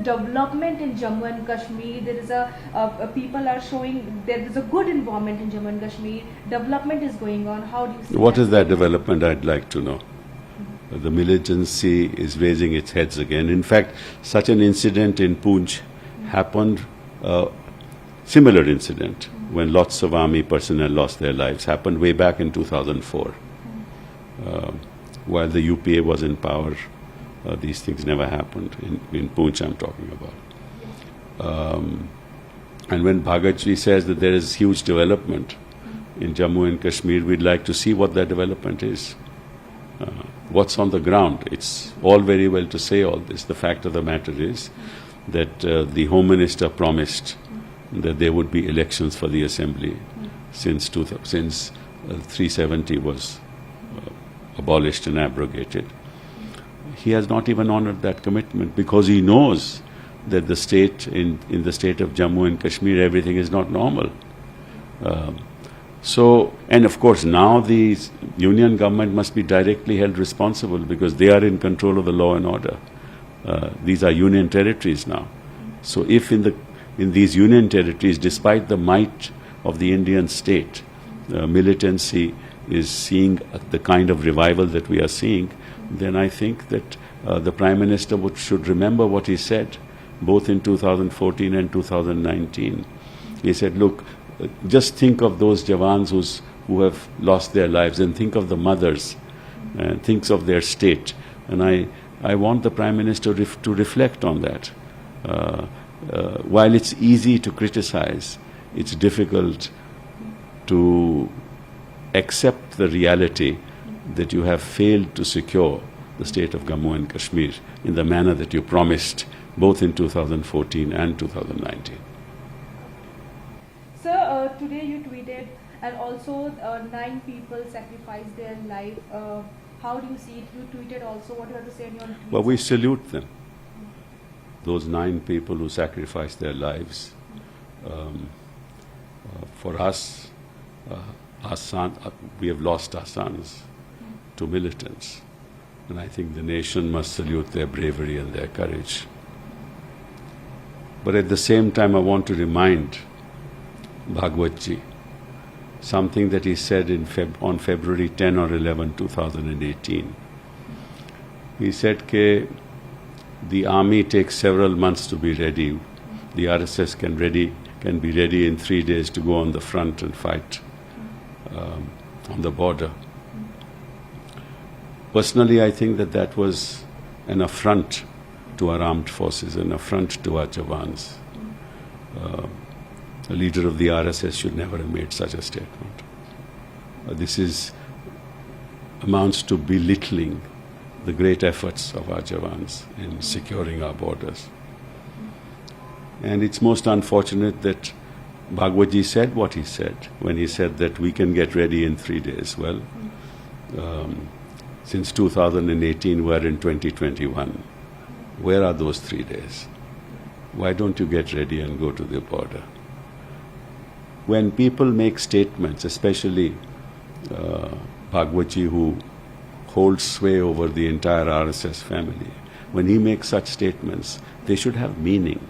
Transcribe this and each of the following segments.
development in Jammu and Kashmir. There is people are showing there is a good environment in Jammu and Kashmir. Development is going on. How do you see What is that development? I'd like to know. The militancy is raising its heads again. In fact, such an incident in Poonch happened, similar incident, when lots of army personnel lost their lives, happened way back in 2004. While the UPA was in power, these things never happened. In Poonch, I'm talking about. And when Bhagatji says that there is huge development in Jammu and Kashmir, we'd like to see what that development is. What's on the ground? It's all very well to say all this. The fact of the matter is that the Home Minister promised that there would be elections for the Assembly since 370 was abolished and abrogated. He has not even honored that commitment because he knows that the state, in the state of Jammu and Kashmir, everything is not normal. And of course now the union government must be directly held responsible because they are in control of the law and order. These are union territories now. So if in these union territories, despite the might of the Indian state, militancy is seeing the kind of revival that we are seeing, then I think that the Prime Minister should remember what he said, both in 2014 and 2019. He said, look, just think of those Jawans who have lost their lives and think of the mothers, thinks of their state. And I want the Prime Minister to reflect on that. While it's easy to criticize, it's difficult to accept the reality that you have failed to secure the state of Jammu and Kashmir in the manner that you promised both in 2014 and 2019. Sir, today you tweeted and also 9 people sacrificed their life. How do you see it? You tweeted also. What do you have to say on your tweet? Well, we salute them. Those 9 people who sacrificed their lives. For us, we have lost our sons to militants. And I think the nation must salute their bravery and their courage. But at the same time, I want to remind Bhagwatji something that he said on February 10 or 11, 2018. He said that the army takes several months to be ready. The RSS can be ready in 3 days to go on the front and fight on the border. Personally, I think that was an affront to our armed forces, an affront to our Jawans. The leader of the RSS should never have made such a statement. This amounts to belittling the great efforts of our Jawans in securing our borders. And it's most unfortunate that Bhagwatji said what he said when he said that we can get ready in 3 days. Well, since 2018, we're in 2021. Where are those 3 days? Why don't you get ready and go to the border? When people make statements, especially Bhagwatji, who holds sway over the entire RSS family, when he makes such statements, they should have meaning.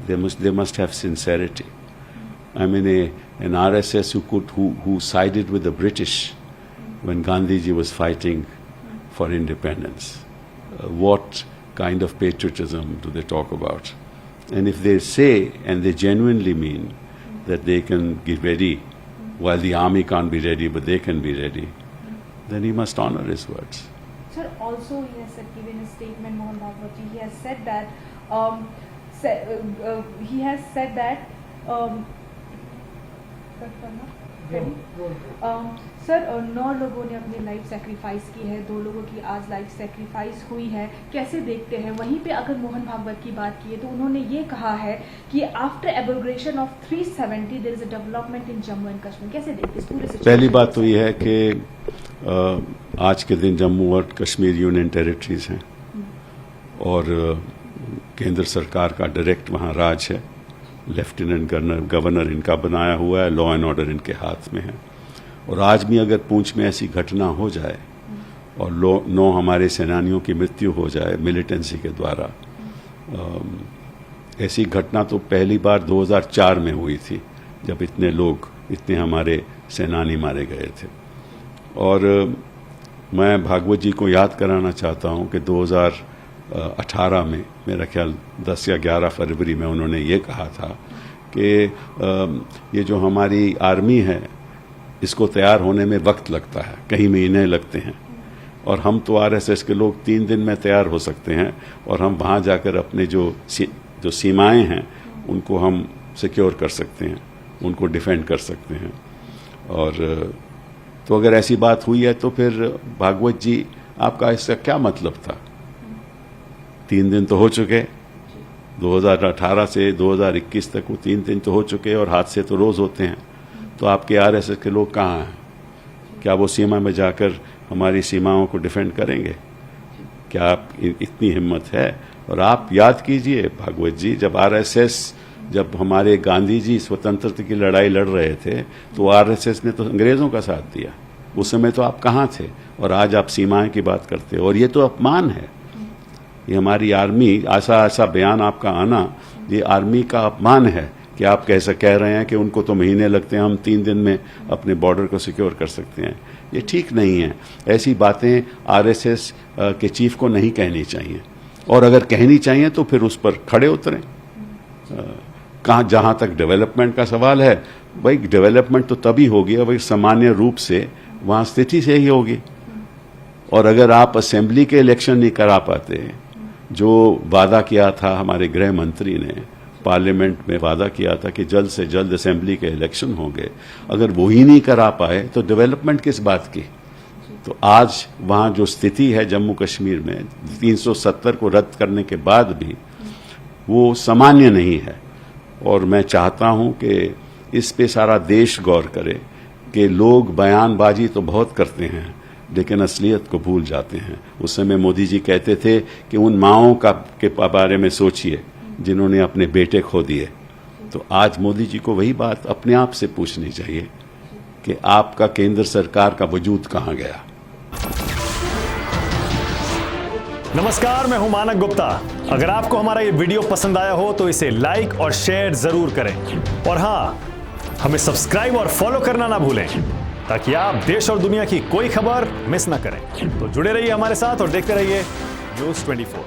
They must have sincerity. I mean, an RSS who sided with the British when Gandhiji was fighting for independence. What kind of patriotism do they talk about? And if they say, and they genuinely mean, that they can get ready, while the army can't be ready, but they can be ready, then he must honor his words. Sir, also he has given a statement, Mohan Bhagwatji, he has said that, sir 9 लोगों ने अपनी life sacrifice की है, 2 लोगों की आज life sacrifice हुई है, कैसे देखते हैं? वहीं पे अगर मोहन भागवत की बात की है तो उन्होंने ये कहा है कि after abrogation of 370 there is a development in Jammu and Kashmir. कैसे देखते हैं पूरे? पहली बात तो ये है कि आज के दिन जम्मू और कश्मीर यूनियन टेरिटरीज हैं और केंद्र सरकार का डायरेक्ट वहाँ राज है. लेफ्टिनेंट गवर्नर इनका बनाया हुआ है, लॉ एंड ऑर्डर इनके हाथ में है. और आज भी अगर पूंछ में ऐसी घटना हो जाए और 9 हमारे सेनानियों की मृत्यु हो जाए मिलिटेंसी के द्वारा, ऐसी घटना तो पहली बार 2004 में हुई थी, जब इतने हमारे सेनानी मारे गए थे। और मैं भागवत जी को याद कराना चाहता हूं कि 2018 में, मेरा ख्याल 10 या 11 फरवरी में, उन्होंने ये कहा था कि ये जो हमारी आर्मी है इसको तैयार होने में वक्त लगता है, कई महीने लगते हैं, और हम तो आरएसएस के लोग 3 दिन में तैयार हो सकते हैं, और हम वहाँ जाकर अपने जो सीमाएं हैं उनको हम सिक्योर कर सकते हैं, उनको डिफेंड कर सकते हैं। और तो अगर ऐसी बात हुई है तो फिर भागवत जी आपका इसका क्या मतलब था? 3 दिन तो हो चुके, 2018 से 2021 तक वो 3 दिन तो हो चुके, और हादसे तो रोज होते हैं। तो आपके आरएसएस के लोग कहाँ हैं? क्या वो सीमा में जाकर हमारी सीमाओं को डिफेंड करेंगे? क्या आप इतनी हिम्मत है? और आप याद कीजिए भागवत जी, जब हमारे गांधी जी स्वतंत्रता की लड़ाई लड़ रहे थे तो आरएसएस ने तो अंग्रेजों का साथ दिया। उस समय तो आप कहाँ थे? और आज आप सीमाएं की बात करते हो, और ये तो अपमान है। ये हमारी आर्मी, ऐसा बयान आपका आना, ये आर्मी का अपमान है कि आप कैसे कह रहे हैं कि उनको तो महीने लगते हैं, हम 3 दिन में अपने बॉर्डर को सिक्योर कर सकते हैं। ये ठीक नहीं है। ऐसी बातें आरएसएस के चीफ को नहीं कहनी चाहिए, और अगर कहनी चाहिए तो फिर उस पर खड़े उतरें। जहां तक डेवलपमेंट का सवाल है, भाई डेवलपमेंट तो तभी होगी भाई सामान्य रूप से वहां स्थिति से ही होगी। और अगर आप असेंबली के इलेक्शन नहीं करा पाते, जो वादा किया था हमारे गृह मंत्री ने, पार्लियामेंट में वादा किया था कि जल्द से जल्द असेंबली के इलेक्शन होंगे, अगर वो ही नहीं करा पाए तो डेवलपमेंट किस बात की? तो आज वहां जो स्थिति है जम्मू कश्मीर में 370 को रद्द करने के बाद भी वो सामान्य नहीं है। और मैं चाहता हूं कि इस पे सारा देश गौर करे कि लोग बयानबाजी तो बहुत करते हैं लेकिन असलियत को भूल जाते हैं। उस समय मोदी जी कहते थे कि उन माओं के बारे में सोचिए जिन्होंने अपने बेटे खो दिए। तो आज मोदी जी को वही बात अपने आप से पूछनी चाहिए कि आपका केंद्र सरकार का वजूद कहां गया। नमस्कार, मैं हूं मानक गुप्ता। अगर आपको हमारा ये वीडियो पसंद आया हो तो इसे लाइक और शेयर जरूर करें, और हाँ, हमें सब्सक्राइब और फॉलो करना ना भूलें ताकि आप देश और दुनिया की कोई खबर मिस ना करें। तो जुड़े रहिए हमारे साथ और देखते रहिए न्यूज़ 24।